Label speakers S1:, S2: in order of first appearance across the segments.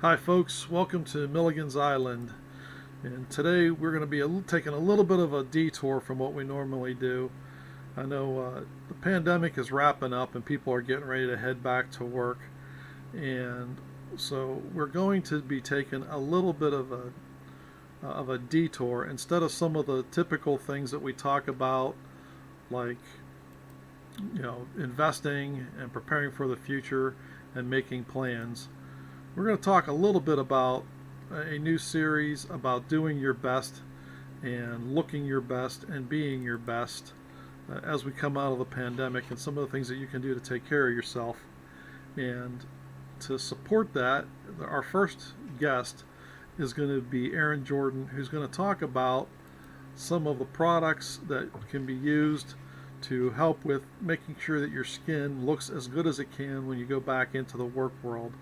S1: Hi, folks. Welcome to Milligan's Island. And today we're going to be taking a little bit of a detour from what we normally do. I know the pandemic is wrapping up and people are getting ready to head back to work. And so we're going to be taking a little bit of a detour instead of some of the typical things that we talk about, like investing and preparing for the future and making plans. We're going to talk a little bit about a new series about doing your best and looking your best and being your best as we come out of the pandemic, and some of the things that you can do to take care of yourself. And to support that, our first guest is going to be Erin Jordan, who's going to talk about some of the products that can be used to help with making sure that your skin looks as good as it can when you go back into the work world.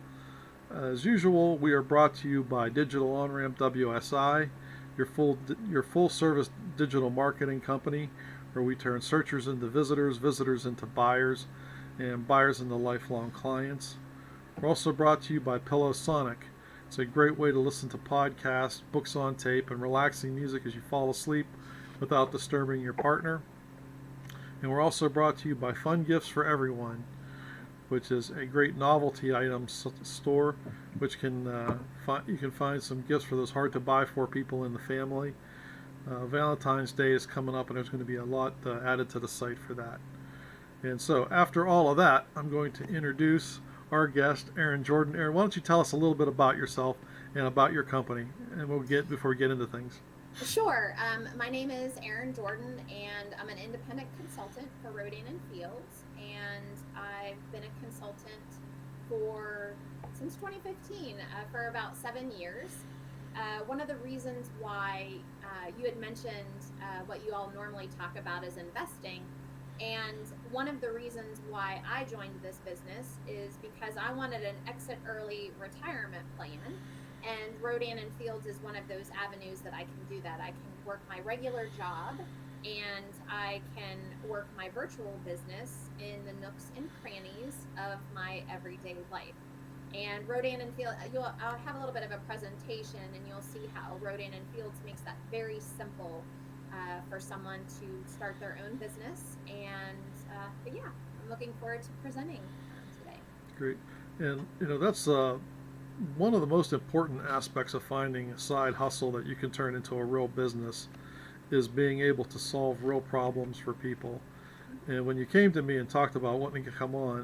S1: As usual, we are brought to you by Digital OnRamp WSI, your full service digital marketing company, where we turn searchers into visitors, visitors into buyers, and buyers into lifelong clients. We're also brought to you by Pillow Sonic. It's a great way to listen to podcasts, books on tape, and relaxing music as you fall asleep without disturbing your partner. And we're also brought to you by Fun Gifts for Everyone, which is a great novelty item store, which you can find some gifts for those hard to buy for people in the family. Valentine's Day is coming up, and there's going to be a lot added to the site for that. And so, after all of that, I'm going to introduce our guest, Erin Jordan. Erin, why don't you tell us a little bit about yourself and about your company, and before we get into things.
S2: Sure. My name is Erin Jordan, and I'm an independent consultant for Rodan and Fields. And I've been a consultant for since 2015 for about 7 years. One of the reasons why you had mentioned what you all normally talk about is investing. And one of the reasons why I joined this business is because I wanted an exit early retirement plan. And Rodan and Fields is one of those avenues that I can do that. I can work my regular job and I can work my virtual business in the nooks and crannies of my everyday life. And Rodan and Fields, I'll have a little bit of a presentation and you'll see how Rodan and Fields makes that very simple for someone to start their own business. And but yeah, I'm looking forward to presenting today.
S1: Great. And that's one of the most important aspects of finding a side hustle that you can turn into a real business is being able to solve real problems for people. And when you came to me and talked about wanting to come on,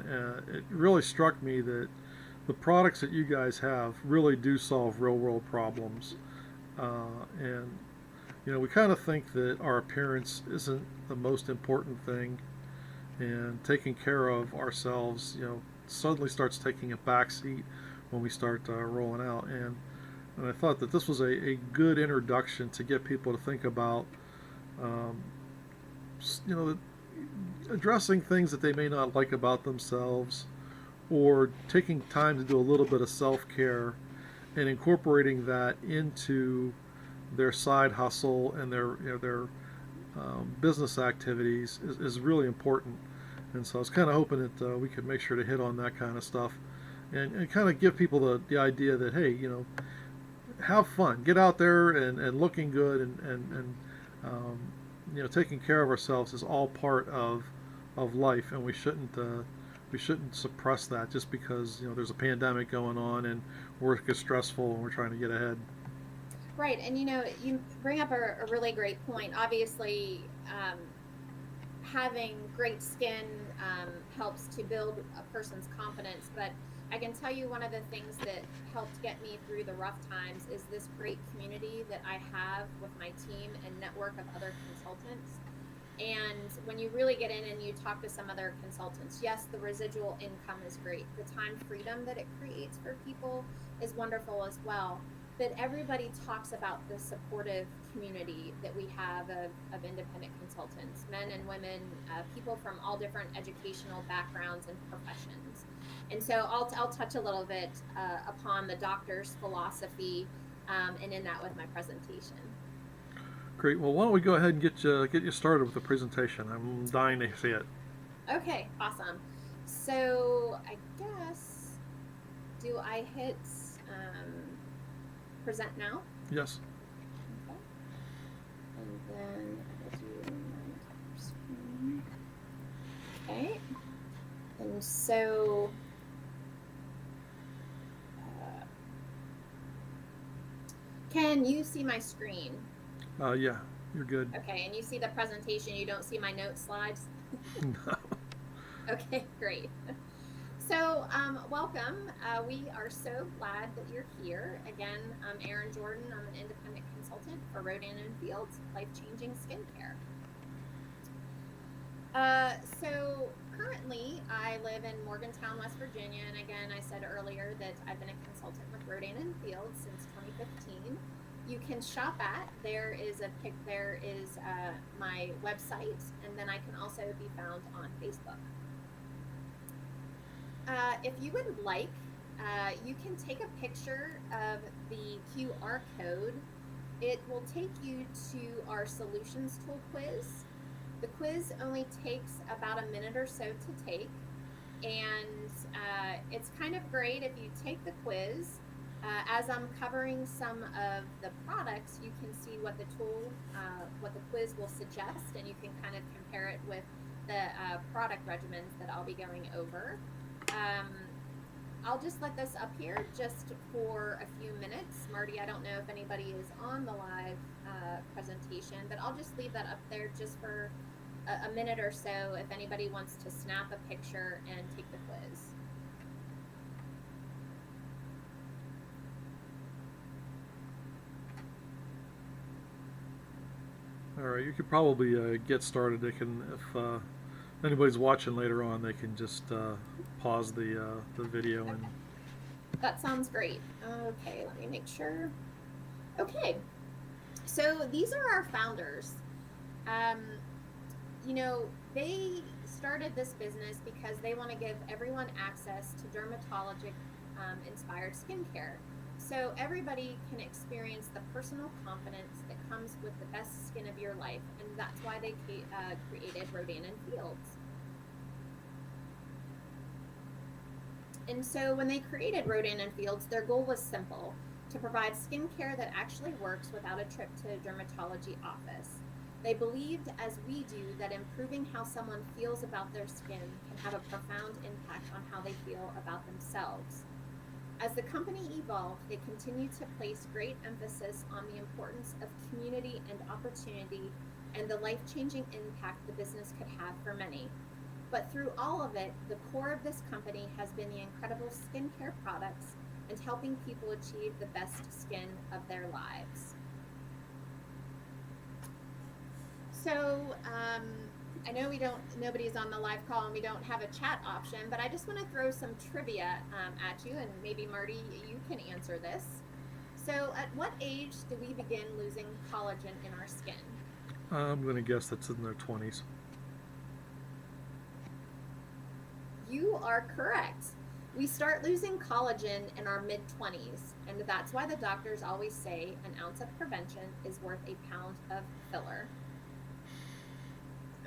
S1: it really struck me that the products that you guys have really do solve real world problems. And we kind of think that our appearance isn't the most important thing, and taking care of ourselves, suddenly starts taking a back seat when we start rolling out. And I thought that this was a good introduction to get people to think about, um, you know, addressing things that they may not like about themselves, or taking time to do a little bit of self care and incorporating that into their side hustle and their business activities is really important. And so I was kind of hoping that we could make sure to hit on that kind of stuff, and kind of give people the idea that, hey, have fun, get out there and looking good, and um, taking care of ourselves is all part of life, and we shouldn't suppress that just because there's a pandemic going on and work is stressful and we're trying to get ahead.
S2: Right, and you bring up a really great point. Obviously, having great skin helps to build a person's confidence, but I can tell you one of the things that helped get me through the rough times is this great community that I have with my team and network of other consultants. And when you really get in and you talk to some other consultants, yes, the residual income is great. The time freedom that it creates for people is wonderful as well. But everybody talks about the supportive community that we have of independent consultants, men and women, people from all different educational backgrounds and professions. And so I'll touch a little bit upon the doctor's philosophy and in that with my presentation.
S1: Great. Well, why don't we go ahead and get you started with the presentation? I'm dying to see it.
S2: Okay, awesome. So I guess, do I hit present now.
S1: Yes.
S2: Okay. And then I will do my screen. Okay. And so can you see my screen?
S1: Yeah, you're good.
S2: Okay, and you see the presentation, you don't see my note slides?
S1: No.
S2: Okay, great. So, welcome. We are so glad that you're here. Again, I'm Erin Jordan. I'm an independent consultant for Rodan & Fields, life-changing skincare. So currently I live in Morgantown, West Virginia, and again, I said earlier that I've been a consultant with Rodan & Fields since 2015. You can shop at, there is my website, and then I can also be found on Facebook. If you would like, you can take a picture of the QR code. It will take you to our solutions tool quiz. The quiz only takes about a minute or so to take, and it's kind of great if you take the quiz. As I'm covering some of the products, you can see what the quiz will suggest, and you can kind of compare it with the product regimens that I'll be going over. I'll just let this up here just for a few minutes. Marty, I don't know if anybody is on the live presentation, but I'll just leave that up there just for a minute or so if anybody wants to snap a picture and take the quiz.
S1: All right, you could probably get started. They can, if anybody's watching later on, they can just pause the video.
S2: Okay.
S1: And
S2: That sounds great. Okay, let me make sure. Okay, so these are our founders. You know, they started this business because they want to give everyone access to dermatologic inspired skincare. So everybody can experience the personal confidence that comes with the best skin of your life, and that's why they created Rodan & Fields. And so when they created Rodan & Fields, their goal was simple: to provide skincare that actually works without a trip to a dermatology office. They believed, as we do, that improving how someone feels about their skin can have a profound impact on how they feel about themselves. As the company evolved, they continued to place great emphasis on the importance of community and opportunity and the life-changing impact the business could have for many. But through all of it, the core of this company has been the incredible skincare products and helping people achieve the best skin of their lives. So I know nobody's on the live call and we don't have a chat option, but I just want to throw some trivia at you, and maybe Marty, you can answer this. So at what age do we begin losing collagen in our skin?
S1: I'm going to guess that's in their 20s.
S2: You are correct. We start losing collagen in our mid-20s, and that's why the doctors always say an ounce of prevention is worth a pound of filler.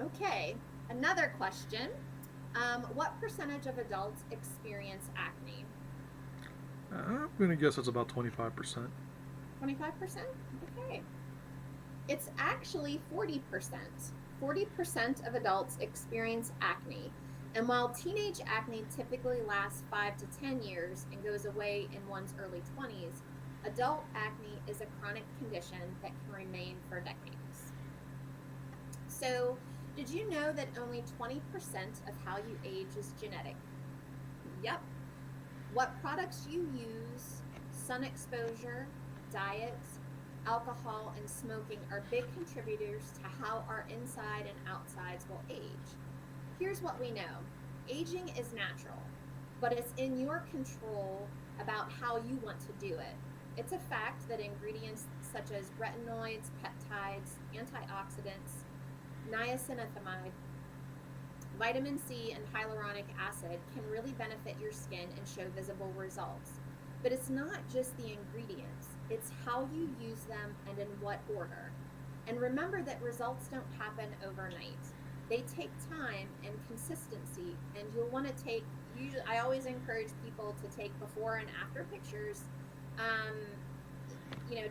S2: Okay, another question. What percentage of adults experience acne?
S1: I'm going to guess it's about 25%.
S2: 25%? Okay. It's actually 40%. 40% of adults experience acne. And while teenage acne typically lasts 5 to 10 years and goes away in one's early 20s, adult acne is a chronic condition that can remain for decades. So, did you know that only 20% of how you age is genetic? Yep. What products you use, sun exposure, diet, alcohol, and smoking are big contributors to how our inside and outsides will age. Here's what we know. Aging is natural, but it's in your control about how you want to do it. It's a fact that ingredients such as retinoids, peptides, antioxidants, niacinamide, vitamin C, and hyaluronic acid can really benefit your skin and show visible results. But it's not just the ingredients, it's how you use them and in what order. And remember that results don't happen overnight. They take time and consistency, and you'll want to I always encourage people to take before and after pictures um,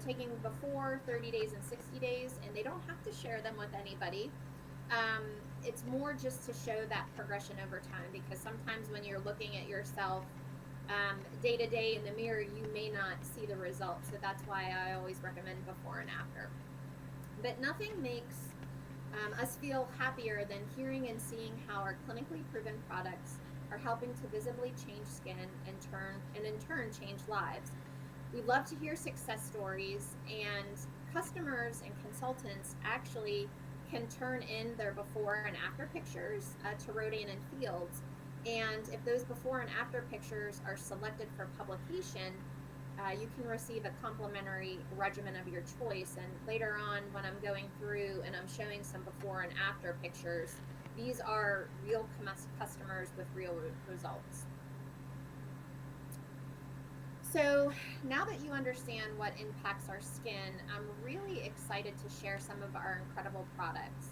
S2: taking before 30 days and 60 days, and they don't have to share them with anybody. Um, it's more just to show that progression over time, because sometimes when you're looking at yourself day to day in the mirror, you may not see the results. So that's why I always recommend before and after. But nothing makes us feel happier than hearing and seeing how our clinically proven products are helping to visibly change skin and in turn change lives. We love to hear success stories, and customers and consultants actually can turn in their before and after pictures to Rodan and Fields. And if those before and after pictures are selected for publication, you can receive a complimentary regimen of your choice. And later on, when I'm going through and I'm showing some before and after pictures, these are real customers with real results. So now that you understand what impacts our skin, I'm really excited to share some of our incredible products.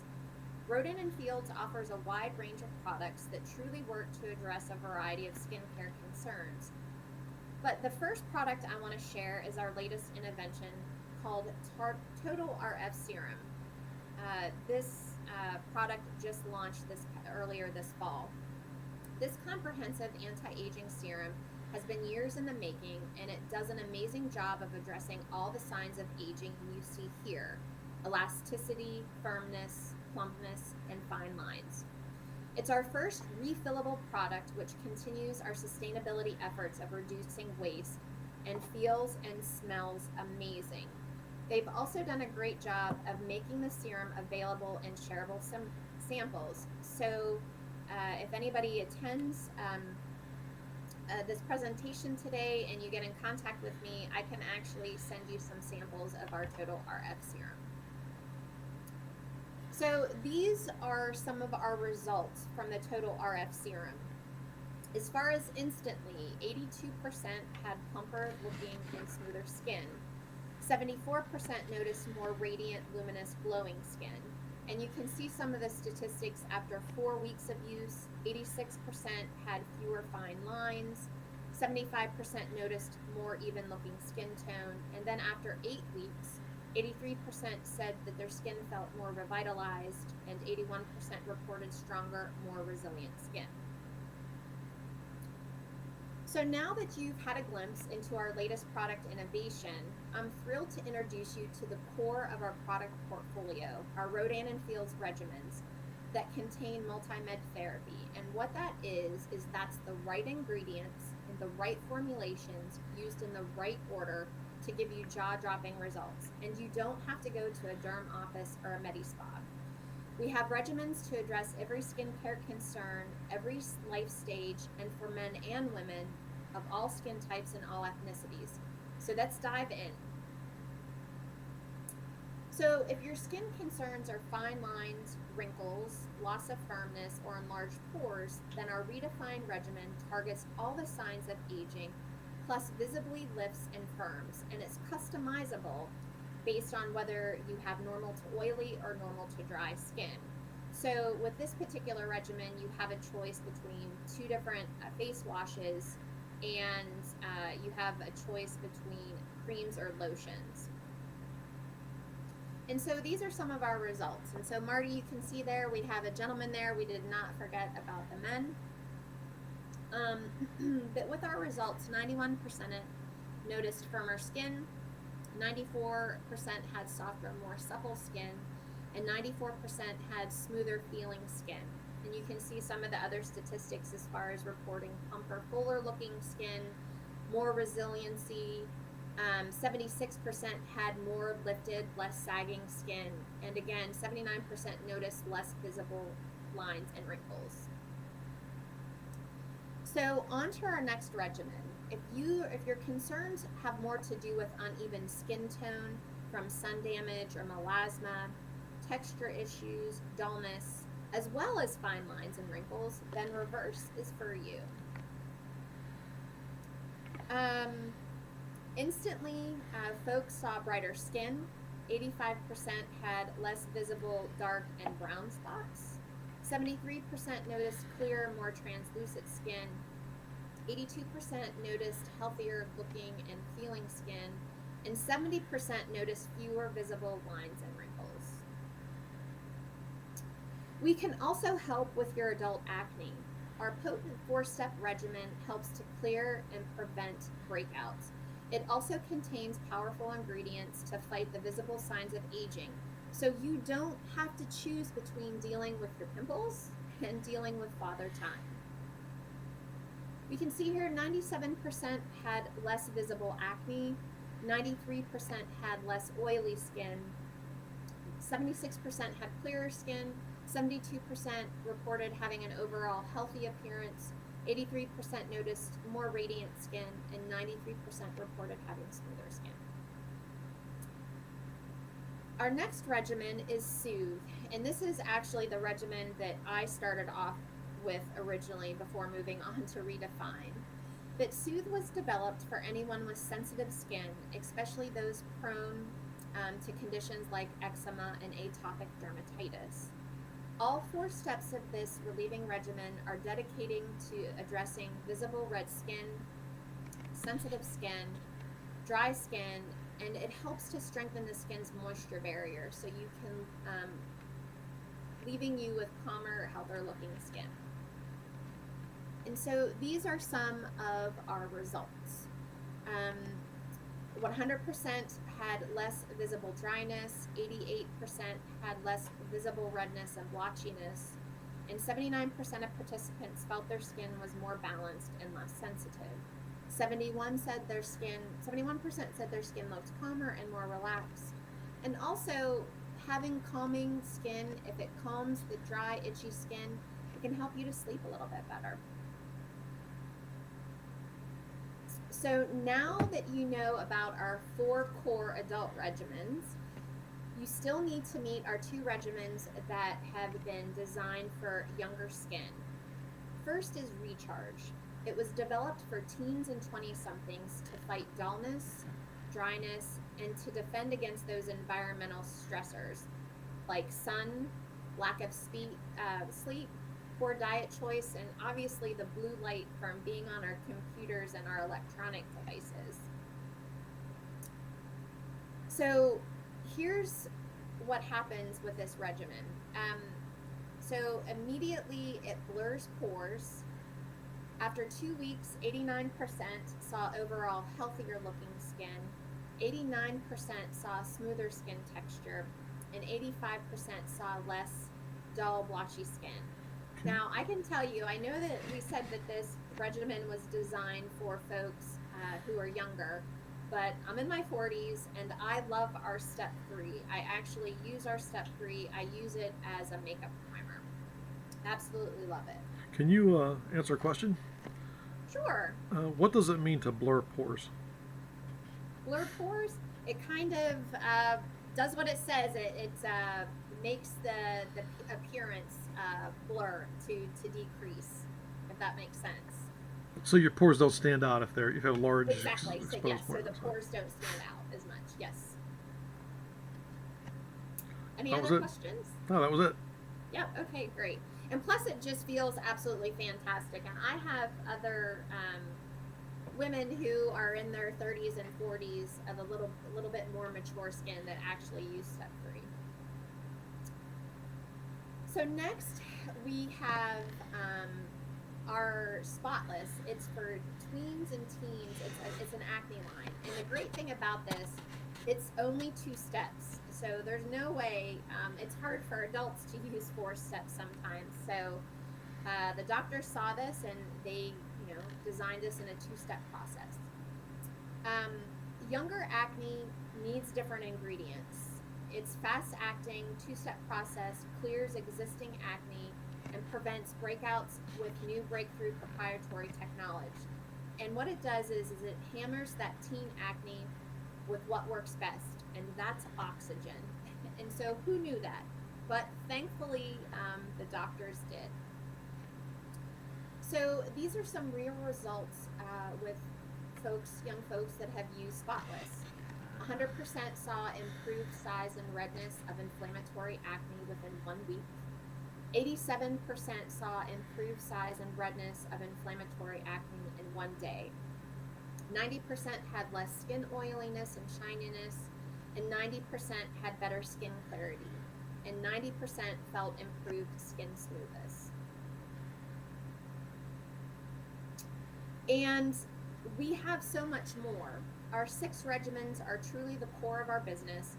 S2: Rodan and Fields offers a wide range of products that truly work to address a variety of skincare concerns. But the first product I want to share is our latest invention called Total RF Serum. This product just launched earlier this fall. This comprehensive anti-aging serum has been years in the making, and it does an amazing job of addressing all the signs of aging you see here: elasticity, firmness, plumpness, and fine lines. It's our first refillable product, which continues our sustainability efforts of reducing waste and feels and smells amazing. They've also done a great job of making the serum available in shareable samples. So if anybody attends this presentation today and you get in contact with me, I can actually send you some samples of our Total RF Serum. So these are some of our results from the Total RF Serum. As far as instantly, 82% had plumper looking and smoother skin. 74% noticed more radiant, luminous, glowing skin. And you can see some of the statistics after 4 weeks of use. 86% had fewer fine lines. 75% noticed more even looking skin tone. And then after 8 weeks, 83% said that their skin felt more revitalized, and 81% reported stronger, more resilient skin. So now that you've had a glimpse into our latest product innovation, I'm thrilled to introduce you to the core of our product portfolio, our Rodan and Fields regimens that contain multi-med therapy. And what that is that's the right ingredients in the right formulations used in the right order to give you jaw-dropping results. And you don't have to go to a derm office or a medi-spa. We have regimens to address every skincare concern, every life stage, and for men and women of all skin types and all ethnicities. So let's dive in. So if your skin concerns are fine lines, wrinkles, loss of firmness, or enlarged pores, then our redefined regimen targets all the signs of aging, plus visibly lifts and firms, and it's customizable based on whether you have normal to oily or normal to dry skin. So with this particular regimen, you have a choice between 2 different face washes, and you have a choice between creams or lotions. And so these are some of our results. And so Marty, you can see there, we have a gentleman there. We did not forget about the men. But with our results, 91% noticed firmer skin, 94% had softer, more supple skin, and 94% had smoother feeling skin. And you can see some of the other statistics as far as reporting plumper, fuller looking skin, more resiliency. 76% had more lifted, less sagging skin. And again, 79% noticed less visible lines and wrinkles. So on to our next regimen. If your concerns have more to do with uneven skin tone from sun damage or melasma, texture issues, dullness, as well as fine lines and wrinkles, then Reverse is for you. Instantly, folks saw brighter skin. 85% had less visible dark and brown spots. 73% noticed clearer, more translucent skin. 82% noticed healthier looking and feeling skin, and 70% noticed fewer visible lines and wrinkles. We can also help with your adult acne. Our potent 4-step regimen helps to clear and prevent breakouts. It also contains powerful ingredients to fight the visible signs of aging. So you don't have to choose between dealing with your pimples and dealing with father time. We can see here 97% had less visible acne, 93% had less oily skin, 76% had clearer skin, 72% reported having an overall healthy appearance, 83% noticed more radiant skin, and 93% reported having smoother skin. Our next regimen is Soothe, and this is actually the regimen that I started off with originally before moving on to Redefine. But Soothe was developed for anyone with sensitive skin, especially those prone to conditions like eczema and atopic dermatitis. All 4 steps of this relieving regimen are dedicating to addressing visible red skin, sensitive skin, dry skin, and it helps to strengthen the skin's moisture barrier so you can, leaving you with calmer, healthier looking skin. And so these are some of our results. 100% had less visible dryness, 88% had less visible redness and blotchiness, and 79% of participants felt their skin was more balanced and less sensitive. 71% said their skin looked calmer and more relaxed. And also, having calming skin, if it calms the dry, itchy skin, it can help you to sleep a little bit better. So now that you know about our 4 core adult regimens, you still need to meet our 2 regimens that have been designed for younger skin. First is Recharge. It was developed for teens and 20-somethings to fight dullness, dryness, and to defend against those environmental stressors like sun, lack of sleep, poor diet choice, and obviously the blue light from being on our computers and our electronic devices. So here's what happens with this regimen. So immediately it blurs pores. After 2 weeks, 89% saw overall healthier looking skin, 89% saw smoother skin texture, and 85% saw less dull, blotchy skin. Now, I can tell you, I know that we said that this regimen was designed for folks who are younger, but I'm in my 40s and I love our step 3. I actually use our step 3. I use it as a makeup primer. Absolutely love it.
S1: Can you answer a question?
S2: Sure.
S1: What does it mean to blur pores?
S2: Blur pores, it kind of does what it says. It makes the appearance blur to decrease, if that makes sense.
S1: So your pores don't stand out if you have large
S2: Exactly.
S1: exposed
S2: So yes, so
S1: pores.
S2: the pores don't stand out as much. Yes. Any
S1: That was
S2: other
S1: it?
S2: questions?
S1: No, that was it.
S2: Yep. Okay. Great. And plus, it just feels absolutely fantastic. And I have other women who are in their 30s and 40s of a little bit more mature skin that actually use step 3. So next we have our Spotless. It's for tweens and teens. It's an acne line, and the great thing about this, it's only 2 steps. So there's no way. It's hard for adults to use 4 steps sometimes. So the doctors saw this and they, designed this in a 2-step process. Younger acne needs different ingredients. Its fast-acting 2-step process clears existing acne and prevents breakouts with new breakthrough proprietary technology. And what it does is it hammers that teen acne with what works best, and that's oxygen. And so who knew that? But thankfully, the doctors did. So these are some real results with young folks that have used Spotless. 100% saw improved size and redness of inflammatory acne within 1 week. 87% saw improved size and redness of inflammatory acne in one day. 90% had less skin oiliness and shininess, and 90% had better skin clarity, and 90% felt improved skin smoothness. And we have so much more. Our 6 regimens are truly the core of our business.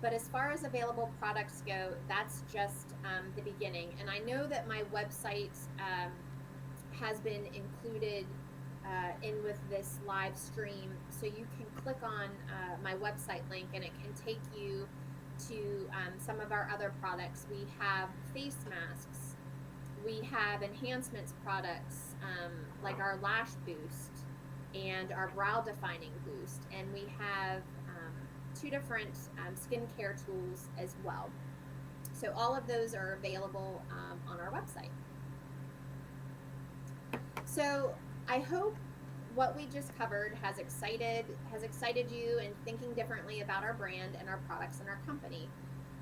S2: But as far as available products go, that's just the beginning. And I know that my website has been included in with this live stream. So you can click on my website link and it can take you to some of our other products. We have face masks. We have enhancements products like our lash boost and our brow defining boost. And we have 2 different skincare tools as well. So all of those are available on our website. So I hope what we just covered has excited you in thinking differently about our brand and our products and our company.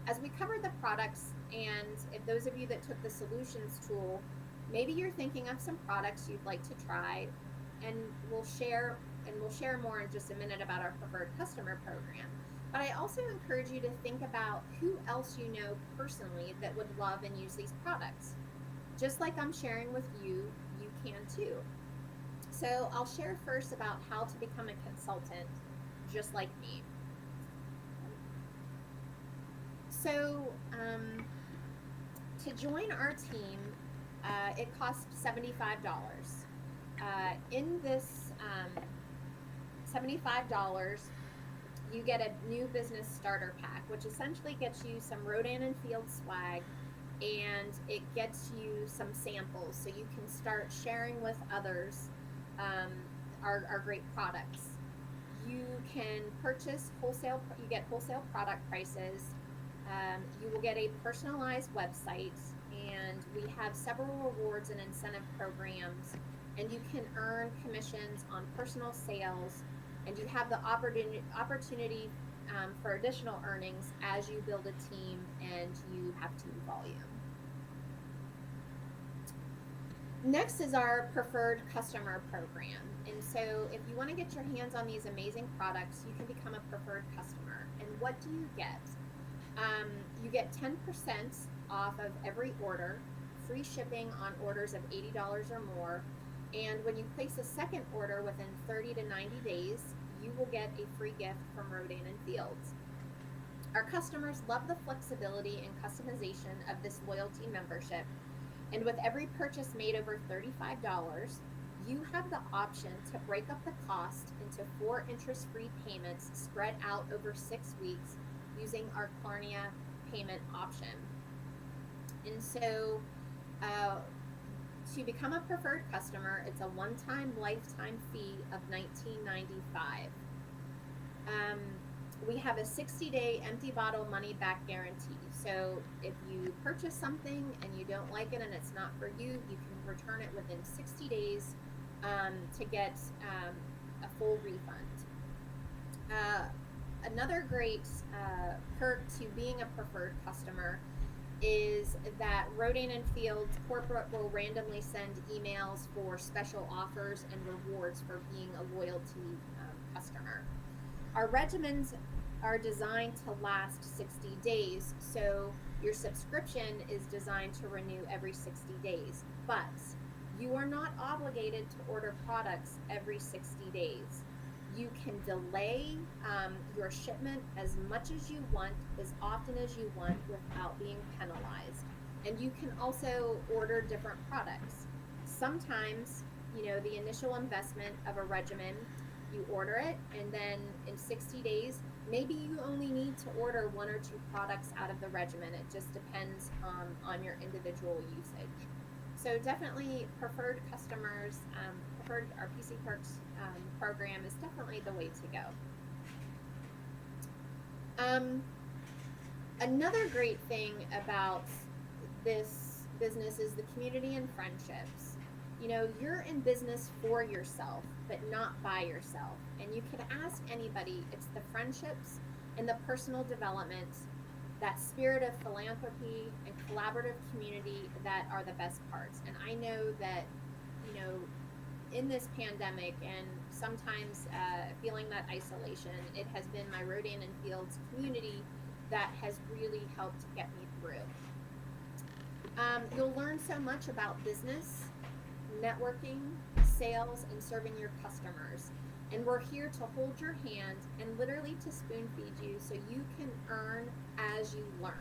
S2: As we covered the products, and if those of you that took the solutions tool, maybe you're thinking of some products you'd like to try, and we'll share more in just a minute about our preferred customer program. But I also encourage you to think about who else you know personally that would love and use these products. Just like I'm sharing with you, you can too. So I'll share first about how to become a consultant just like me. So to join our team, it costs $75. In this $75, you get a new business starter pack, which essentially gets you some Rodan and Field swag, and it gets you some samples so you can start sharing with others our great products. You can purchase wholesale, you get wholesale product prices. You will get a personalized website, and we have several rewards and incentive programs, and you can earn commissions on personal sales, and you have the opportunity for additional earnings as you build a team and you have team volume. Next is our preferred customer program. And so if you want to get your hands on these amazing products, you can become a preferred customer. And what do you get? You get 10% off of every order, free shipping on orders of $80 or more, and when you place a second order within 30 to 90 days, you will get a free gift from Rodan and Fields. Our customers love the flexibility and customization of this loyalty membership, and with every purchase made over $35, you have the option to break up the cost into 4 interest-free payments spread out over 6 weeks using our Klarna payment option. And so to become a preferred customer, it's a one-time lifetime fee of $19.95. We have a 60-day empty bottle money-back guarantee. So if you purchase something and you don't like it and it's not for you, you can return it within 60 days to get a full refund. Another great perk to being a preferred customer is that Rodan and Fields corporate will randomly send emails for special offers and rewards for being a loyalty customer. Our regimens are designed to last 60 days, so your subscription is designed to renew every 60 days, but you are not obligated to order products every 60 days. You can delay your shipment as much as you want, as often as you want, without being penalized. And you can also order different products. Sometimes, the initial investment of a regimen, you order it, and then in 60 days, maybe you only need to order 1 or 2 products out of the regimen. It just depends on your individual usage. So definitely preferred customers, our PC Perks program is definitely the way to go. Another great thing about this business is the community and friendships. You're in business for yourself, but not by yourself. And you can ask anybody. It's the friendships and the personal development that spirit of philanthropy and collaborative community that are the best parts. And I know that, you know, in this pandemic and sometimes feeling that isolation, it has been my Rodan and Fields community that has really helped get me through. You'll learn so much about business, networking, sales, and serving your customers. And we're here to hold your hand and literally to spoon feed you so you can earn as you learn.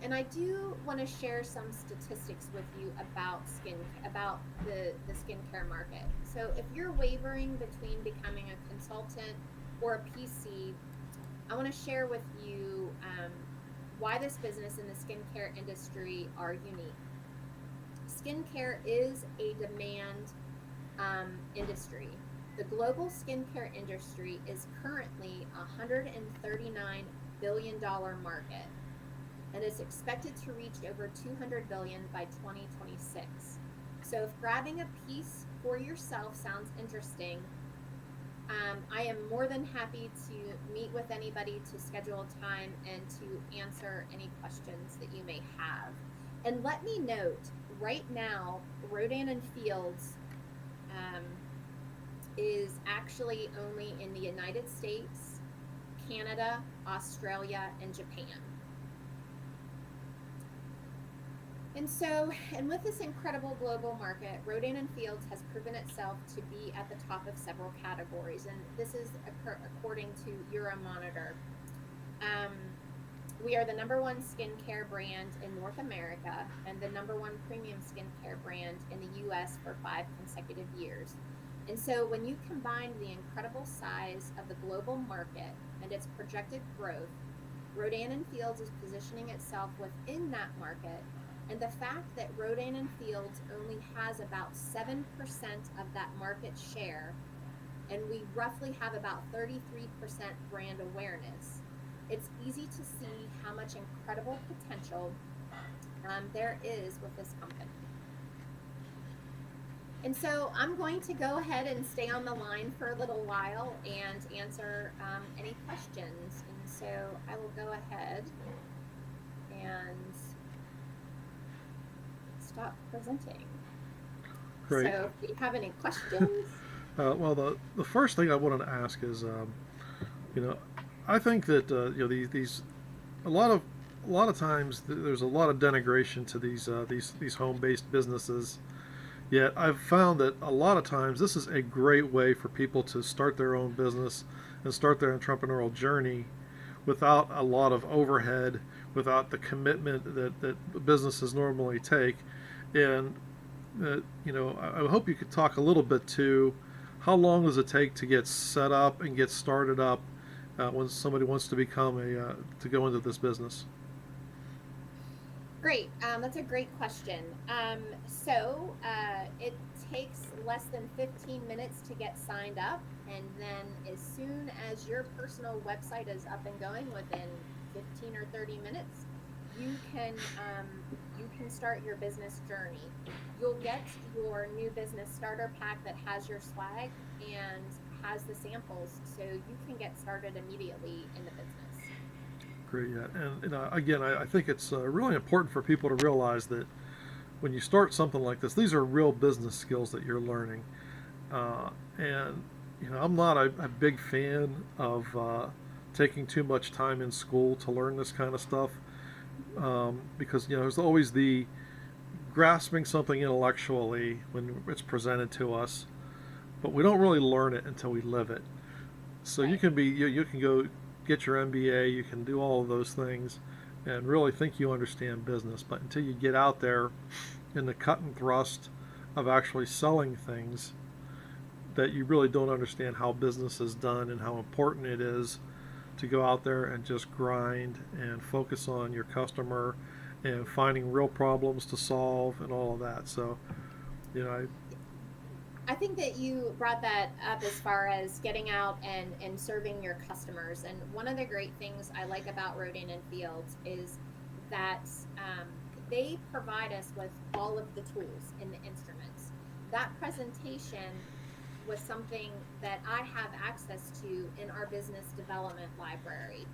S2: And I do want to share some statistics with you about the skincare market. So if you're wavering between becoming a consultant or a PC, I want to share with you why this business and the skincare industry are unique. Skincare is a demand industry. The global skincare industry is currently a $139 billion market and is expected to reach over $200 billion by 2026. So if grabbing a piece for yourself sounds interesting, I am more than happy to meet with anybody to schedule a time and to answer any questions that you may have. And let me note, right now, Rodan and Fields is actually only in the United States, Canada, Australia, and Japan. And with this incredible global market, Rodan and Fields has proven itself to be at the top of several categories, and this is according to Euromonitor. We are the #1 skincare brand in North America and the #1 premium skincare brand in the US for 5 consecutive years. And so when you combine the incredible size of the global market and its projected growth, Rodan and Fields is positioning itself within that market, and the fact that Rodan and Fields only has about 7% of that market share, and we roughly have about 33% brand awareness, it's easy to see how much incredible potential there is with this company. And so I'm going to go ahead and stay on the line for a little while and answer any questions. And so I will go ahead and stop presenting.
S1: Great.
S2: So if you have any questions.
S1: Well, the first thing I wanted to ask is, I think that these a lot of times there's a lot of denigration to these home-based businesses. Yet I've found that a lot of times this is a great way for people to start their own business and start their entrepreneurial journey without a lot of overhead, without the commitment that businesses normally take. And I hope you could talk a little bit to how long does it take to get set up and get started up when somebody wants to become to go into this business.
S2: Great. That's a great question. It takes less than 15 minutes to get signed up. And then as soon as your personal website is up and going within 15 or 30 minutes, you can start your business journey. You'll get your new business starter pack that has your swag and has the samples, so you can get started immediately in the business.
S1: Great, yeah. And again, I think it's really important for people to realize that when you start something like this, these are real business skills that you're learning. And I'm not a big fan of taking too much time in school to learn this kind of stuff, because there's always the grasping something intellectually when it's presented to us, but we don't really learn it until we live it. So
S2: Right.
S1: you can go get your MBA, you can do all of those things and really think you understand business, but until you get out there in the cut and thrust of actually selling things, that you really don't understand how business is done and how important it is to go out there and just grind and focus on your customer and finding real problems to solve and all of that. So,
S2: I think that you brought that up as far as getting out and serving your customers. And one of the great things I like about Rodan and Fields is that they provide us with all of the tools and the instruments. That presentation was something that I have access to in our business development library.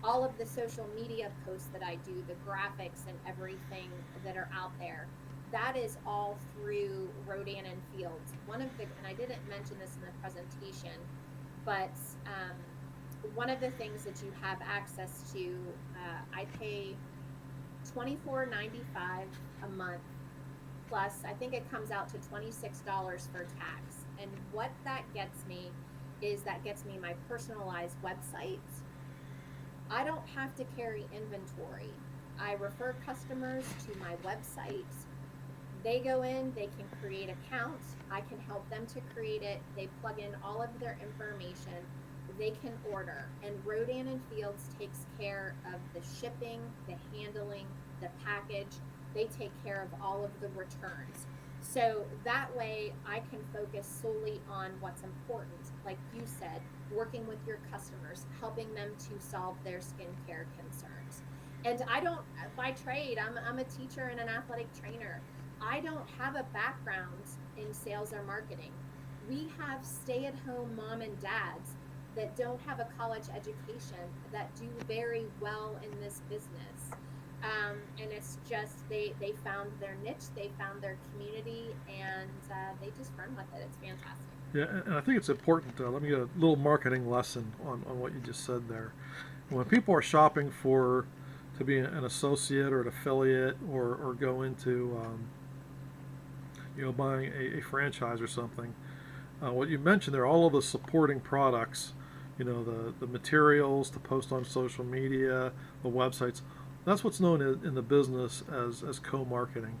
S2: all of the social media posts that I do, the graphics and everything that are out there, that is all through Rodan and Fields. And I didn't mention this in the presentation, but one of the things that you have access to, I pay $24.95 a month, plus I think it comes out to $26 for tax. And what that gets me is that gets me my personalized website. I don't have to carry inventory. I refer customers to my website. They go in, they can create accounts. I can help them to create it. They plug in all of their information. They can order. And Rodan and Fields takes care of the shipping, the handling, the package. They take care of all of the returns. So that way I can focus solely on what's important. Like you said, working with your customers, helping them to solve their skincare concerns. And I don't, by trade, I'm a teacher and an athletic trainer. I don't have a background in sales or marketing. We have stay-at-home mom and dads that don't have a college education that do very well in this business. And it's just they found their niche, they found their community, and they just run with it. It's fantastic.
S1: Yeah, and I think it's important. Let me get a little marketing lesson on what you just said there. When people are shopping to be an associate or an affiliate or go into buying a franchise or something, what you mentioned there, all of the supporting products, the materials to post on social media, the websites, that's what's known in the business as co-marketing.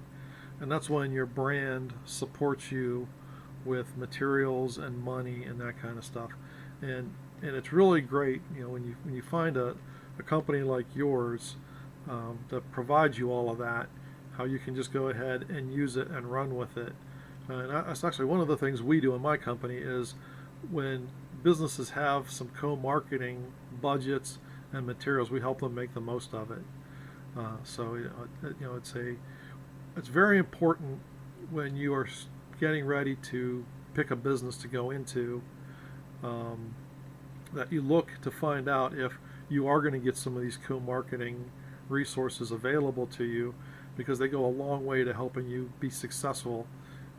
S1: And that's when your brand supports you with materials and money and that kind of stuff. And it's really great, when you find a company like yours that provides you all of that, how you can just go ahead and use it and run with it. And that's actually one of the things we do in my company is when businesses have some co-marketing budgets and materials, we help them make the most of it. So it's very important when you are getting ready to pick a business to go into, that you look to find out if you are going to get some of these co-marketing resources available to you, because they go a long way to helping you be successful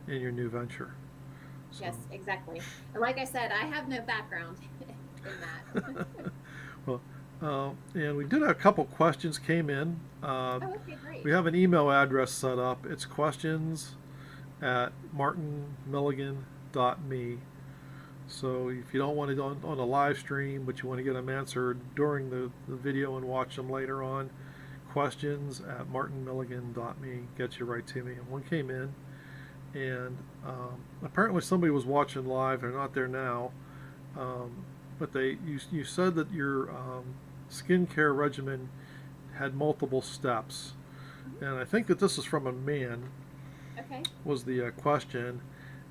S1: in your new venture. So.
S2: Yes, exactly. And like I said, I have no background in that.
S1: Well, and we did have a couple questions came in.
S2: Okay, great.
S1: We have an email address set up. It's questions@martinmilligan.me. So if you don't want it on a live stream, but you want to get them answered during the video and watch them later on, questions@martinmilligan.me gets you right to me. And one came in, and apparently somebody was watching live. They're not there now, but you said that your skincare regimen had multiple steps, and I think that this is from a man.
S2: Okay.
S1: Was the question,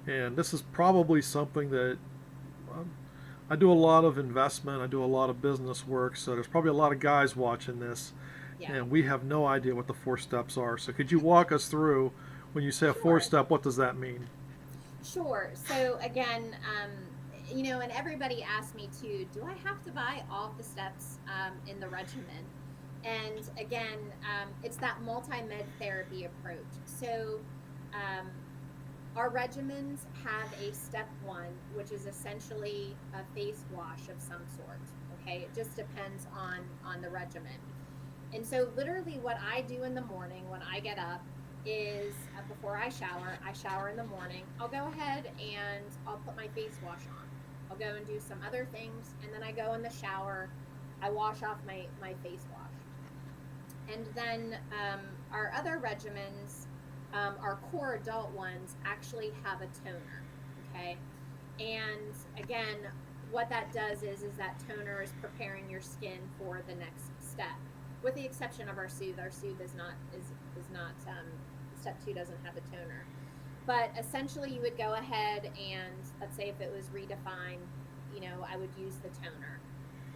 S1: and this is probably something that I do a lot of investment, I do a lot of business work, so there's probably a lot of guys watching this,
S2: Yeah.
S1: and we have no idea what the 4 steps are. So could you walk us through, when you say a 4-step, what does that mean?
S2: Sure. So again, and everybody asks me too, do I have to buy all the steps in the regimen? And again, it's that multi-med therapy approach. So our regimens have a step 1, which is essentially a face wash of some sort. Okay, it just depends on the regimen. And so literally what I do in the morning when I get up is before I shower in the morning, I'll go ahead and I'll put my face wash on. I'll go and do some other things, and then I go in the shower, I wash off my face wash. And then our other regimens, our core adult ones, actually have a toner, okay? And again, what that does is that toner is preparing your skin for the next step, with the exception of our Soothe. Our Soothe is not step 2 doesn't have a toner. But essentially you would go ahead and, let's say if it was Redefine, I would use the toner,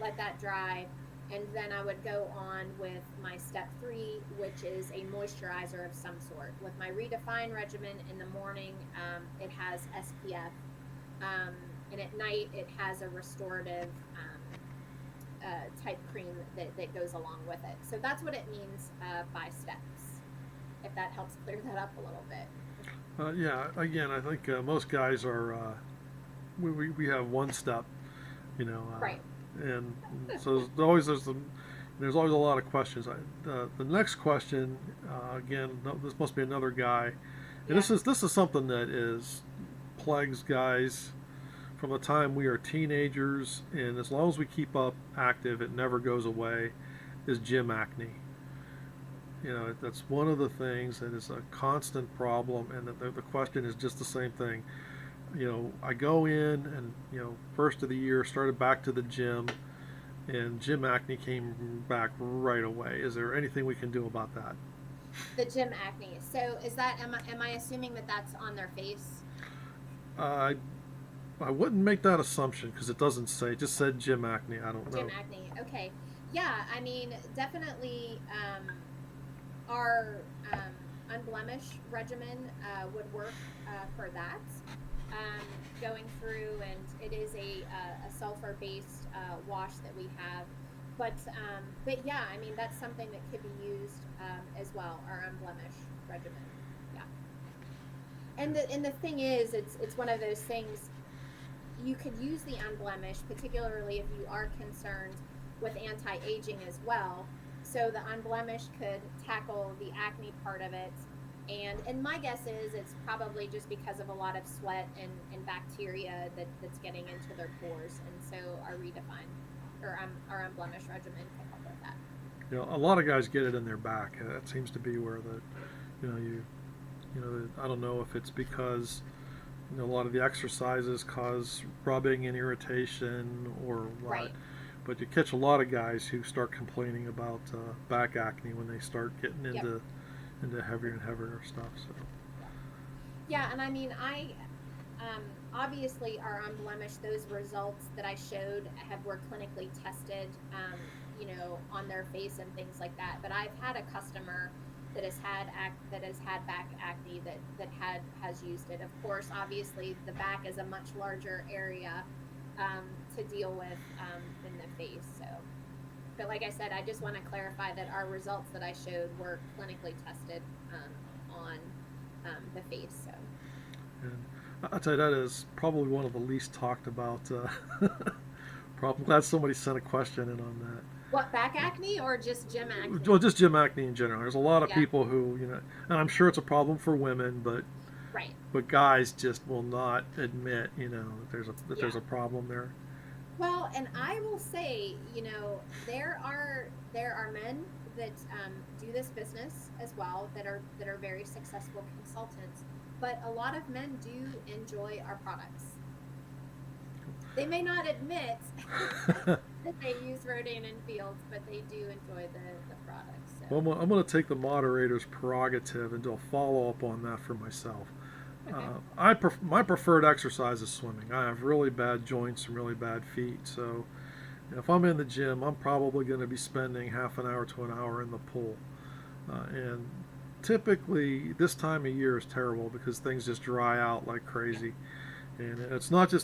S2: let that dry, and then I would go on with my step 3, which is a moisturizer of some sort. With my Redefine regimen in the morning, it has SPF, and at night it has a restorative type cream that goes along with it. So that's what it means by steps, if that helps clear that up a little bit.
S1: Yeah, again, I think most guys are, we have one step, you know,
S2: Right.
S1: and so there's always a lot of questions. The next question, again, no, this must be another guy, and
S2: Yeah.
S1: this is something that is plagues guys from the time we are teenagers, and as long as we keep up active, it never goes away. Is gym acne. You know, that's one of the things that is a constant problem, and the question is just the same thing. You know, I go in and, you know, first of the year started back to the gym, and gym acne came back right away. Is there anything we can do about that?
S2: The gym acne. So is that am I assuming that that's on their face?
S1: I I wouldn't make that assumption because it doesn't say. It just said gym acne. I don't
S2: Gym
S1: know.
S2: acne. Okay. Yeah, I mean, definitely our unblemished regimen would work for that. Going through, and it is a sulfur-based wash that we have. But yeah, I mean, that's something that could be used as well. Our unblemished regimen. Yeah. And the thing is, it's one of those things. You could use the unblemished, particularly if you are concerned with anti-aging as well. So the unblemished could tackle the acne part of it. And my guess is it's probably just because of a lot of sweat and bacteria that's getting into their pores. And so our redefined or our unblemished regimen can help with that.
S1: You know, a lot of guys get it in their back. That seems to be where you know, I don't know if it's because, you know, a lot of the exercises cause rubbing and irritation or what.
S2: Right.
S1: But you catch a lot of guys who start complaining about back acne when they start getting
S2: Yep.
S1: into heavier and heavier stuff. So
S2: Yeah, and I mean, obviously our unblemished, those results that I showed were clinically tested, on their face and things like that. But I've had a customer that has had back acne has used it. Of course, obviously the back is a much larger area to deal with than the face. So, but like I said, I just want to clarify that our results that I showed were clinically tested on the face. So.
S1: and I'll tell you that is probably one of the least talked about. Problem. Glad somebody sent a question in on that.
S2: What, back acne or just gym acne?
S1: Well, just gym acne in general. There's a lot of
S2: Yeah,
S1: people who, you know, and I'm sure it's a problem for women,
S2: right.
S1: but guys just will not admit, you know, that
S2: Yeah.
S1: there's a problem there.
S2: Well, and I will say, there are men that do this business as well that are very successful consultants, but a lot of men do enjoy our products. They may not admit that they use Rodan and Fields, but they do enjoy the products.
S1: Well,
S2: So
S1: I'm going to take the moderator's prerogative and do a follow up on that for myself.
S2: okay,
S1: My preferred exercise is swimming. I have really bad joints and really bad feet, so if I'm in the gym, I'm probably going to be spending half an hour to an hour in the pool. And typically, this time of year is terrible because things just dry out like crazy. And it's not the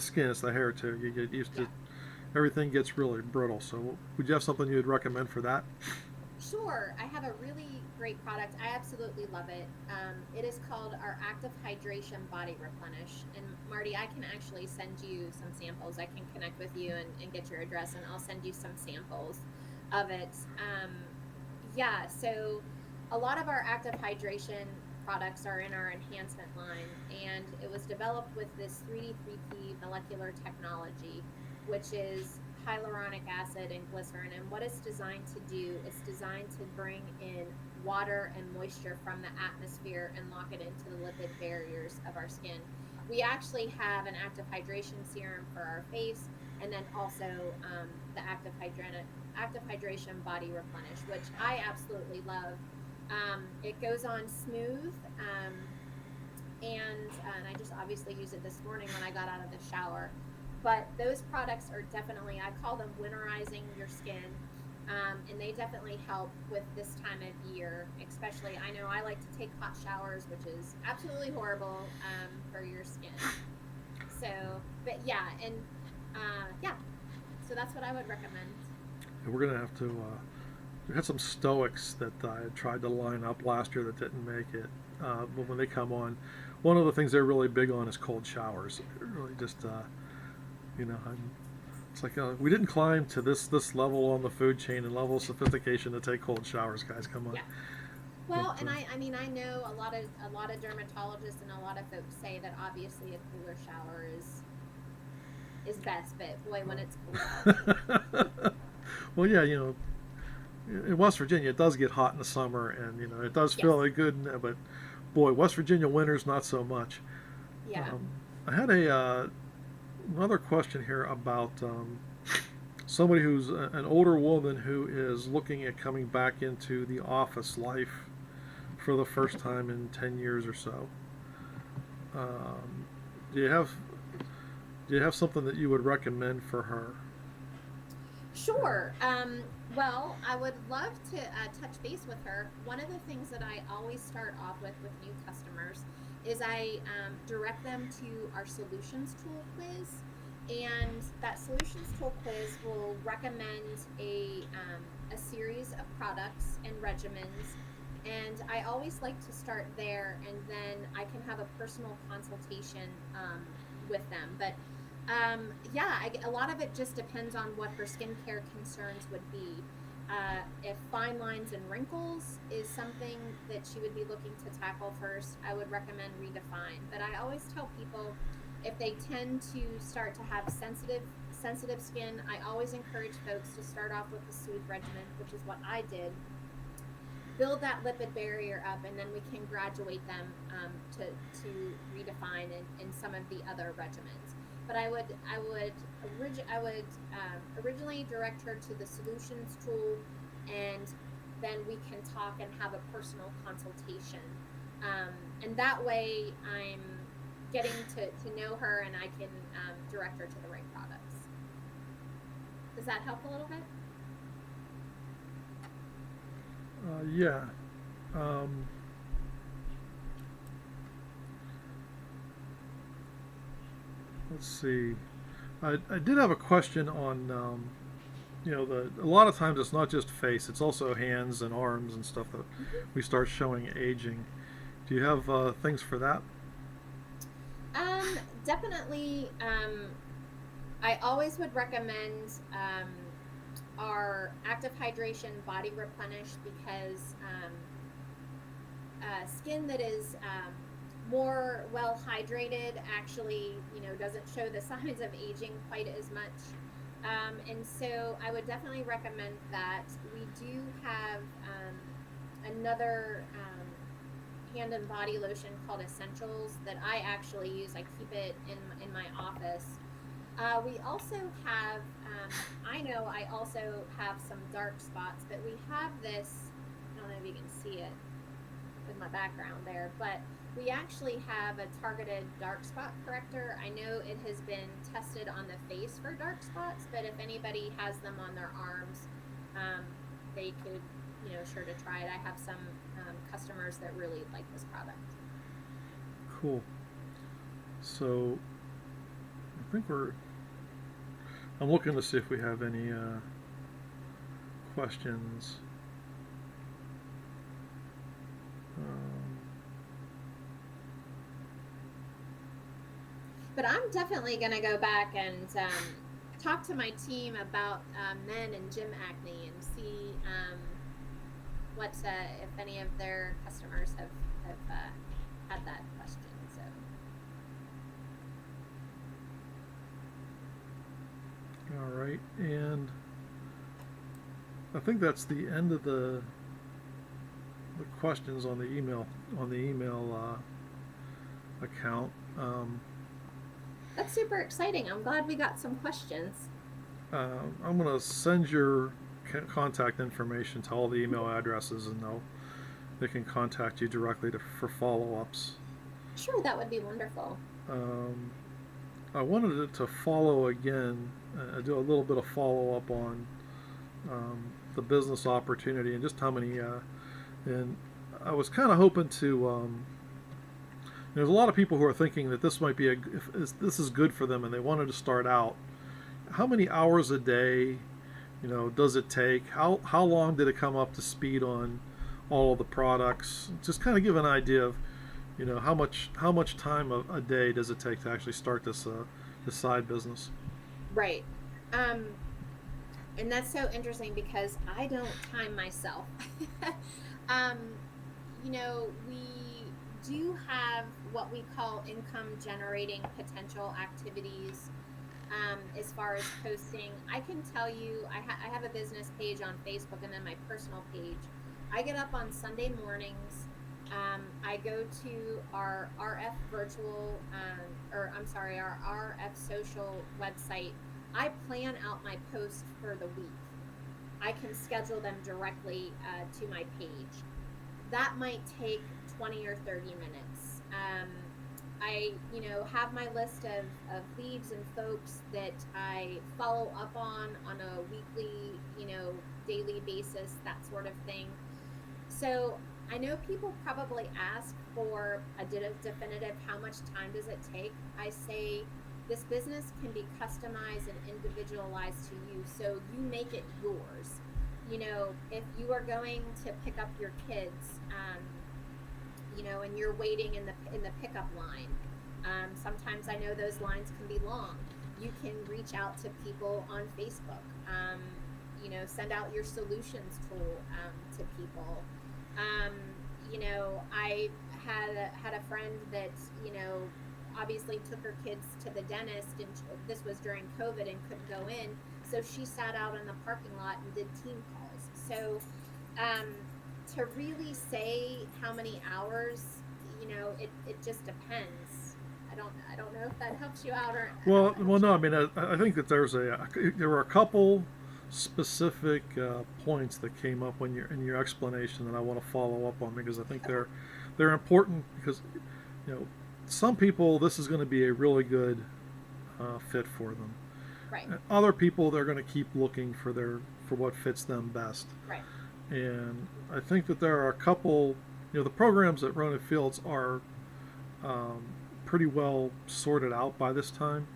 S1: skin, it's the hair too. You get used
S2: yeah.
S1: to everything gets really brittle. So, would you have something you'd recommend for that?
S2: Sure, I have a really great product. I absolutely love it. It is called our Active Hydration Body Replenish. And Marty, I can actually send you some samples. I can connect with you and get your address, and I'll send you some samples of it. Yeah, so a lot of our active hydration products are in our enhancement line, and it was developed with this 3D3P molecular technology, which is hyaluronic acid and glycerin. And what it's designed to do, it's designed to bring in water and moisture from the atmosphere and lock it into the lipid barriers of our skin. We actually have an active hydration serum for our face, and then also the active hydration body replenish, which I absolutely love. It goes on smooth, and I just obviously used it this morning when I got out of the shower. But those products are definitely, I call them winterizing your skin, and they definitely help with this time of year. Especially, I know I like to take hot showers, which is absolutely horrible for your skin. So, but yeah, and yeah. So that's what I would recommend.
S1: And we're gonna have to. We had some Stoics that I had tried to line up last year that didn't make it. But when they come on, one of the things they're really big on is cold showers. Really, just you know, it's like we didn't climb to this level on the food chain and level of sophistication to take cold showers, guys. Come on.
S2: Yeah. Well,
S1: But,
S2: and I mean, I know a lot of dermatologists and a lot of folks say that obviously a cooler shower is best, but boy, when it's cold out.
S1: well, yeah, in West Virginia, it does get hot in the summer, and it does
S2: Yes.
S1: feel like good. But boy, West Virginia winters not so much.
S2: Yeah.
S1: I had another question here about somebody who's an older woman who is looking at coming back into the office life for the first time in 10 years or so. Um, do you have something that you would recommend for her?
S2: Sure. Well, I would love to touch base with her. One of the things that I always start off with new customers is I direct them to our solutions tool quiz. And that solutions tool quiz will recommend a series of products and regimens. And I always like to start there, and then I can have a personal consultation with them. But yeah, a lot of it just depends on what her skincare concerns would be. If fine lines and wrinkles is something that she would be looking to tackle first, I would recommend Redefine. But I always tell people if they tend to start to have sensitive skin, I always encourage folks to start off with the Soothe regimen, which is what I did. Build that lipid barrier up, and then we can graduate them to Redefine in some of the other regimens. But I would originally direct her to the solutions tool, and then we can talk and have a personal consultation. And that way, I'm getting to know her, and I can direct her to the right products. Does that help a little bit?
S1: Yeah. Um, let's see. I did have a question on, a lot of times it's not just face; it's also hands and arms and stuff that we start showing aging. Do you have things for that?
S2: Definitely. I always would recommend our active hydration body replenish, because skin that is more well hydrated actually doesn't show the signs of aging quite as much. And so I would definitely recommend that. We do have another hand and body lotion called Essentials that I actually use. I keep it in my office. We also have, I know I also have some dark spots, but we have this, I don't know if you can see it with my background there, but we actually have a targeted dark spot corrector. I know it has been tested on the face for dark spots, but if anybody has them on their arms, they could, sure to try it. I have some customers that really like this product.
S1: Cool. So I think I'm looking to see if we have any questions.
S2: But I'm definitely going to go back and talk to my team about men and gym acne, and see what if any of their customers have had that question. So.
S1: All right, and I think that's the end of the questions on the email account.
S2: That's super exciting. I'm glad we got some questions.
S1: I'm going to send your contact information to all the email addresses, and they can contact you directly for follow-ups.
S2: Sure, that would be wonderful.
S1: I wanted it to follow again, do a little bit of follow-up on the business opportunity and just how many. And I was kind of hoping to. There's a lot of people who are thinking that this might be if this is good for them, and they wanted to start out how many hours a day, does it take? How long did it come up to speed on all of the products? Just kind of give an idea of, how much time a day does it take to actually start this side business?
S2: Right. Um, and that's so interesting because I don't time myself. um, we do have what we call income generating potential activities. As far as posting, I can tell you, I have a business page on Facebook and then my personal page. I get up on Sunday mornings. I go to our RF virtual, or I'm sorry, our RF social website. I plan out my posts for the week. I can schedule them directly to my page. That might take 20 or 30 minutes. I, have my list of leads and folks that I follow up on a weekly, daily basis, that sort of thing. So I know people probably ask for a definitive how much time does it take. I say this business can be customized and individualized to you, so you make it yours. If you are going to pick up your kids, and you're waiting in the pickup line, sometimes I know those lines can be long. You can reach out to people on Facebook. Send out your solutions tool to people. Um, I had a friend that obviously took her kids to the dentist, and this was during COVID and couldn't go in, so she sat out in the parking lot and did team calls. So um, to really say how many hours, it just depends. I don't know if that helps you out or
S1: Well, no. I mean, I think that there were a couple specific points that came up when in your explanation that I want to follow up on, because I think they're important, because you know some people, this is going to be a really good fit for them.
S2: right,
S1: And other people, they're going to keep looking for what fits them best.
S2: right,
S1: And I think that there are a couple. The programs at Ronan Fields are um, pretty well sorted out by this time.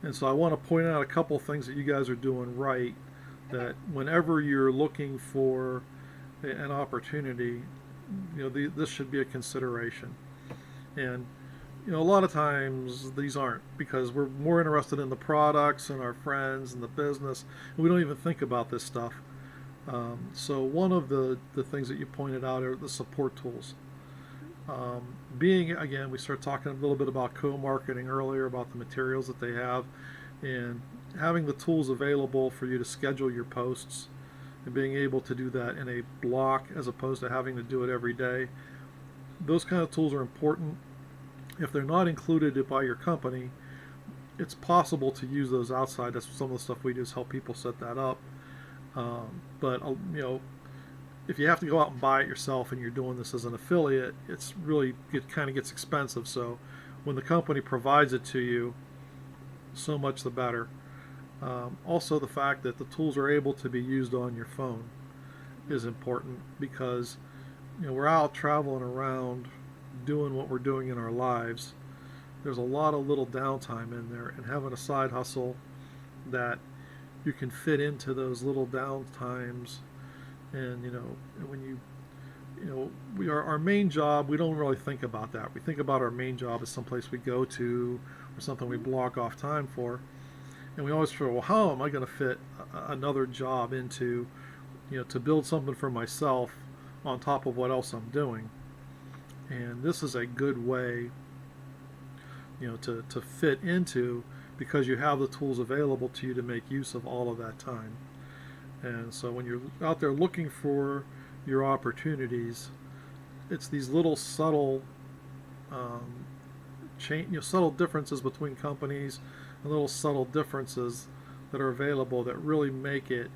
S1: And so I want to point out a couple things that you guys are doing right,
S2: okay,
S1: that whenever you're looking for an opportunity, this should be a consideration. And a lot of times these aren't, because we're more interested in the products and our friends and the business, and we don't even think about this stuff. So one of the things that you pointed out are the support tools. Being, again, we started talking a little bit about co-marketing earlier, about the materials that they have, and having the tools available for you to schedule your posts, and being able to do that in a block as opposed to having to do it every day. Those kind of tools are important. If they're not included by your company, it's possible to use those outside. That's some of the stuff we do, is help people set that up. But if you have to go out and buy it yourself and you're doing this as an affiliate, it kind of gets expensive. So when the company provides it to you, so much the better. Also, the fact that the tools are able to be used on your phone is important, because we're out traveling around doing what we're doing in our lives. There's a lot of little downtime in there, and having a side hustle that you can fit into those little downtimes. And when our main job, we don't really think about that. We think about our main job as someplace we go to, or something we block off time for. And we always feel, well, how am I going to fit another job into, to build something for myself on top of what else I'm doing? And this is a good way, to fit into, because you have the tools available to you to make use of all of that time. And so when you're out there looking for your opportunities, it's these little subtle subtle differences between companies, and little subtle differences that are available that really make it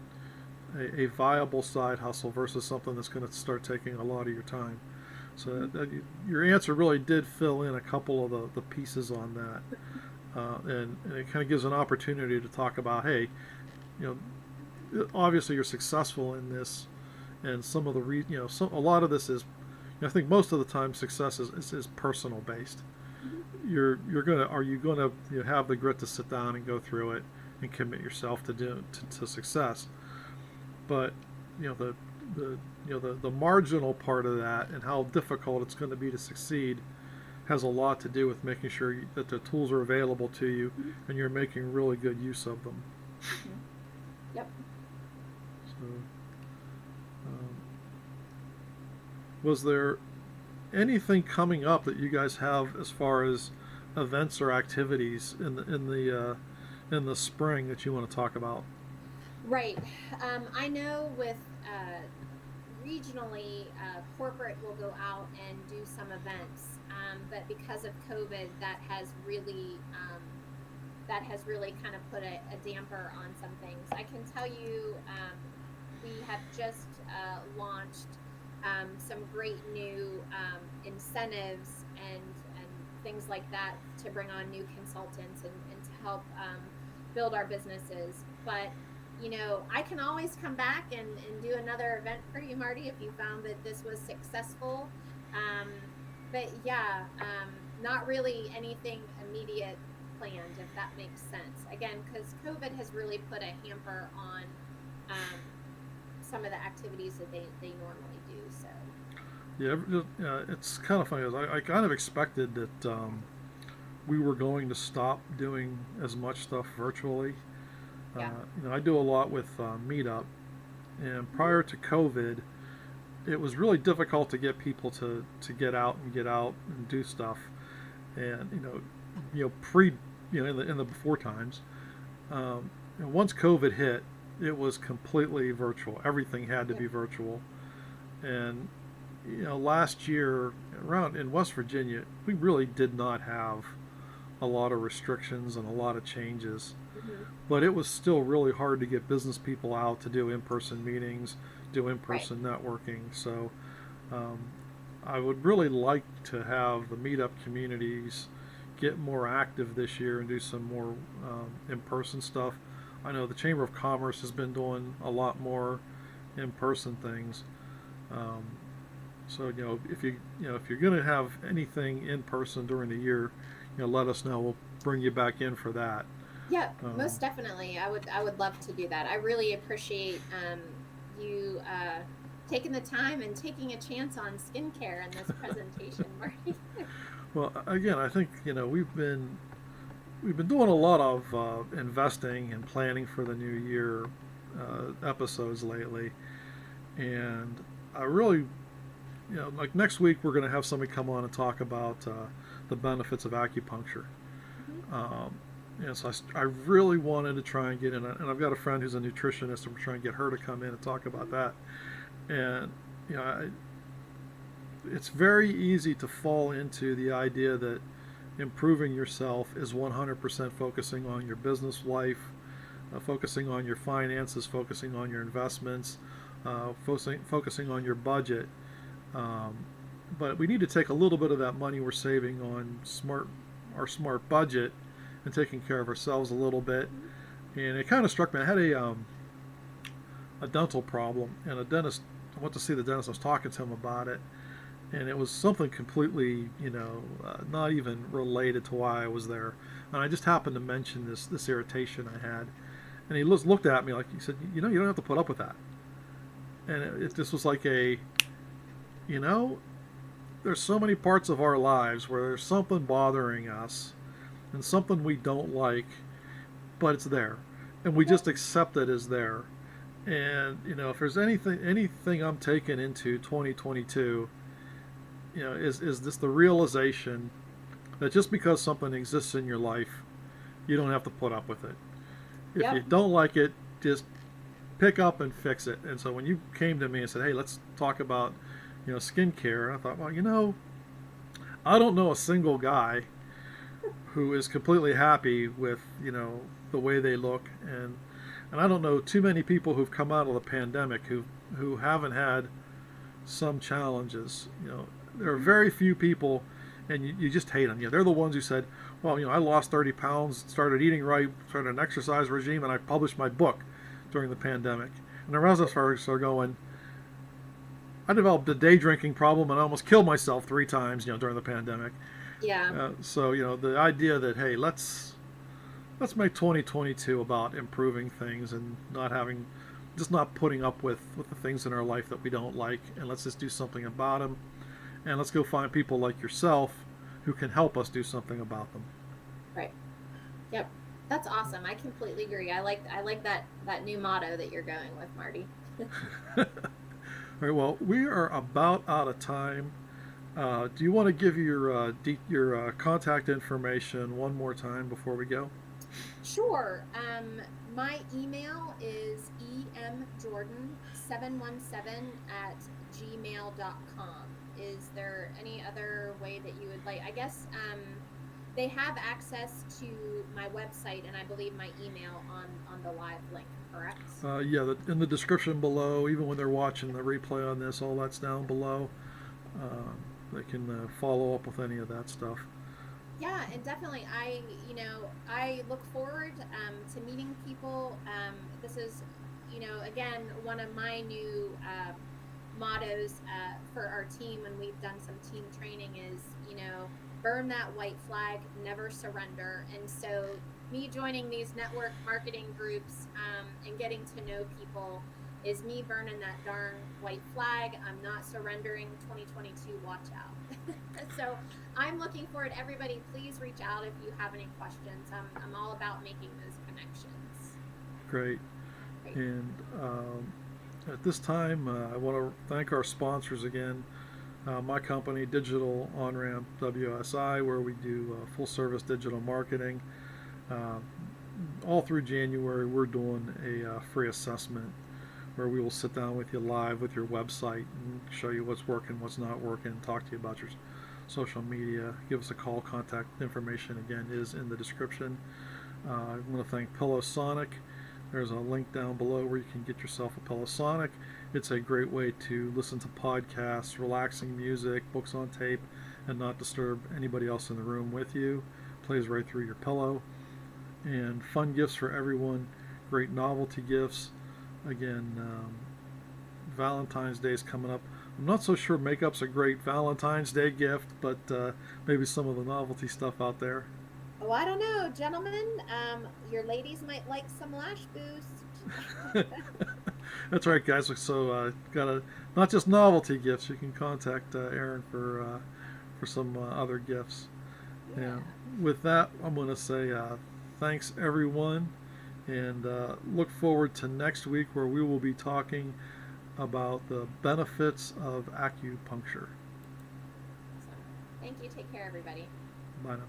S1: a viable side hustle versus something that's going to start taking a lot of your time. So your answer really did fill in a couple of the pieces on that. And it kind of gives an opportunity to talk about, hey, obviously you're successful in this, and some of a lot of this is, I think most of the time success is personal based.
S2: mm-hmm.
S1: Are you gonna have the grit to sit down and go through it and commit yourself to success. But the marginal part of that and how difficult it's going to be to succeed has a lot to do with making sure that the tools are available to you and you're making really good use of them.
S2: Yep.
S1: So, was there anything coming up that you guys have as far as events or activities in the spring that you want to talk about?
S2: Right. I know with regionally, corporate will go out and do some events, but because of COVID, that has really kind of put a damper on some things. I can tell you, we have just launched some great new incentives and things like that to bring on new consultants and to help build our businesses. But I can always come back and do another event for you, Marty, if you found that this was successful. But yeah, not really anything immediate planned, if that makes sense. Again, because COVID has really put a hamper on some of the activities that they normally do. So.
S1: Yeah, it's kind of funny. I kind of expected that we were going to stop doing as much stuff virtually.
S2: Yeah.
S1: I do a lot with Meetup, and prior to COVID, it was really difficult to get people to get out and do stuff, and in the before times. And once COVID hit, it was completely virtual. Everything had to be virtual, and last year around in West Virginia, we really did not have a lot of restrictions and a lot of changes. But it was still really hard to get business people out to do in-person meetings, do in-person networking. So I would really like to have the Meetup communities get more active this year and do some more in-person stuff. I know the Chamber of Commerce has been doing a lot more in-person things. So if you're going to have anything in person during the year, let us know. We'll bring you back in for that.
S2: Yeah, most definitely. I would love to do that. I really appreciate you taking the time and taking a chance on skincare in this presentation, Marty.
S1: Well, again, I think we've been doing a lot of investing and planning for the new year episodes lately, and I really, like next week we're going to have somebody come on and talk about the benefits of acupuncture. So I really wanted to try and get in, and I've got a friend who's a nutritionist, and we're trying to get her to come in and talk about that. And it's very easy to fall into the idea that improving yourself is 100% focusing on your business life, focusing on your finances, focusing on your investments, focusing on your budget. But we need to take a little bit of that money we're saving on our smart budget and taking care of ourselves a little bit. And it kind of struck me. I had a dental problem, and I went to see the dentist. I was talking to him about it, and it was something completely, not even related to why I was there. And I just happened to mention this irritation I had, and he looked at me like, he said, you don't have to put up with that. And it just was like there's so many parts of our lives where there's something bothering us and something we don't like, but it's there, and we just accept it as there. And if there's anything I'm taking into 2022, is this the realization that just because something exists in your life, you don't have to put up with it. If you don't like it, just pick up and fix it. And so when you came to me and said, hey, let's talk about skincare, I thought, well, I don't know a single guy who is completely happy with the way they look, and I don't know too many people who've come out of the pandemic who haven't had some challenges. There are very few people, and you just hate them. They're the ones who said, well, I lost 30 pounds, started eating right, started an exercise regime, and I published my book during the pandemic. And the rest of us are going, I developed a day drinking problem and I almost killed myself 3 times, during the pandemic.
S2: Yeah.
S1: So the idea that, hey, let's let's make 2022 about improving things and not putting up with the things in our life that we don't like, and let's just do something about them. And let's go find people like yourself who can help us do something about them.
S2: Right. Yep. That's awesome. I completely agree. I like that new motto that you're going with, Marty.
S1: All right. Well, we are about out of time. Do you want to give your contact information one more time before we go?
S2: Sure. My email is emjordan717 at gmail.com. Is there any other way that you would like? I guess they have access to my website and I believe my email on the live link, correct?
S1: Yeah, in the description below, even when they're watching the replay on this, all that's down below. They can follow up with any of that stuff.
S2: Yeah, and definitely, I look forward to meeting people. This is, again, one of my new mottos for our team when we've done some team training is, burn that white flag, never surrender. And so, me joining these network marketing groups and getting to know people is me burning that darn white flag. I'm not surrendering. 2022, watch out. So I'm looking forward. Everybody, please reach out if you have any questions. I'm all about making those connections.
S1: Great.
S2: Great.
S1: And at this time, I want to thank our sponsors again. My company, Digital On-Ramp WSI, where we do full service digital marketing. Uh, all through January, we're doing a free assessment where we will sit down with you live with your website and show you what's working, what's not working, talk to you about your social media. Give us a call. Contact information again is in the description. I want to thank Pillowsonic. There's a link down below where you can get yourself a Pillowsonic. It's a great way to listen to podcasts, relaxing music, books on tape, and not disturb anybody else in the room with you. Plays right through your pillow. And fun gifts for everyone. Great novelty gifts. Again, Valentine's Day is coming up. I'm not so sure makeup's a great Valentine's Day gift, but maybe some of the novelty stuff out there.
S2: Oh, I don't know, gentlemen. Your ladies might like some lash boost.
S1: That's right, guys. So got a not just novelty gifts. You can contact Aaron for some other gifts.
S2: Yeah.
S1: And with that, I'm going to say thanks everyone, and look forward to next week where we will be talking about the benefits of acupuncture.
S2: Awesome. Thank you. Take care, everybody.
S1: Bye now.